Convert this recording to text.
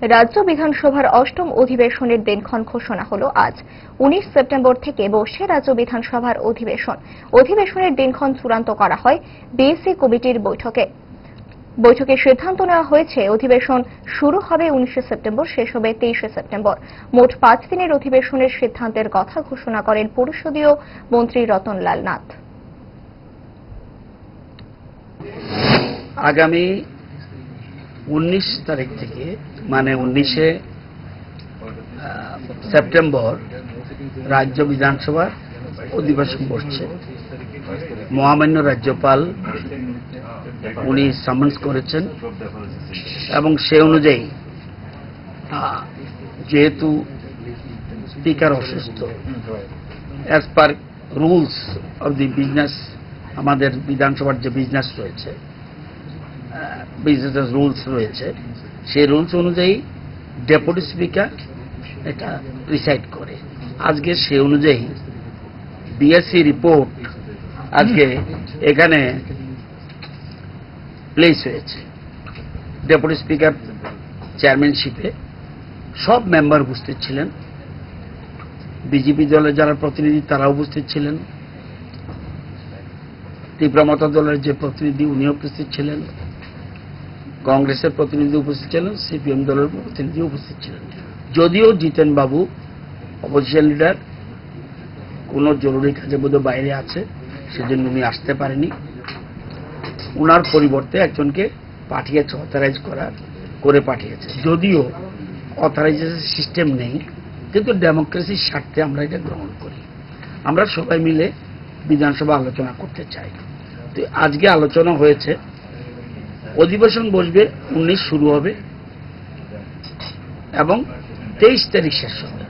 রাজ্য বিধানসভার অষ্টম অধিবেশনের দিনক্ষণ ঘোষণা হলো আজ। 19 সেপ্টেম্বর থেকে বসছে রাজ্য বিধানসভার অধিবেশনের দিনক্ষণ চূড়ান্ত করা হয় বিএসসি কমিটির বৈঠকে সিদ্ধান্ত নেওয়া হয়েছে অধিবেশন শুরু হবে 19 সেপ্টেম্বর, শেষ হবে 23 সেপ্টেম্বর। মোট 5 দিনের অধিবেশনের সিদ্ধান্তের কথা ঘোষণা করেন পরিষদীয় মন্ত্রী রতনলাল নাথ। আগামী 19 তারিখ থেকে মানে 19 সেপ্টেম্বর রাজ্য বিধানসভার অধিবেশন বসছে। মহামান্য রাজ্যপাল উনি সামন্স করেছেন এবং সে অনুযায়ী যেহেতু স্পিকার অসুস্থ, as per rules of the business, আমাদের বিধানসভার যে বিজনেস রয়েছে, বিজনেস রুলস রয়েছে, সেই রুলস অনুযায়ী ডেপুটি স্পিকার এটা প্রিসাইড করে। আজকে সে অনুযায়ী বিএসসি রিপোর্ট আজকে এখানে প্লেস হয়েছে। ডেপুটি স্পিকার চেয়ারম্যানশিপে সব মেম্বার উপস্থিত ছিলেন, বিজেপি দলের যারা প্রতিনিধি তারা উপস্থিত ছিলেন, তীব্রমতা দলের যে প্রতিনিধি উনি উপস্থিত ছিলেন, কংগ্রেসের প্রতিনিধি উপস্থিত ছিলেন, সিপিএম দলের প্রতিনিধি উপস্থিত ছিলেন। যদিও জিতেন বাবু অপোজিশন লিডার কোন জরুরি কাজে বোধহয় বাইরে আছে, সেজন্য উনি আসতে পারেনি। উনার পরিবর্তে একজনকে পাঠিয়েছে, অথরাইজ করে পাঠিয়েছে। যদিও অথরাইজেশন সিস্টেম নেই, কিন্তু ডেমোক্রেসির স্বার্থে আমরা এটা গ্রহণ করি। আমরা সবাই মিলে বিধানসভা আলোচনা করতে চাই। তো আজকে আলোচনা হয়েছে, অধিবেশন বসবে 19 শুরু হবে এবং 23 তারিখ শেষ হবে।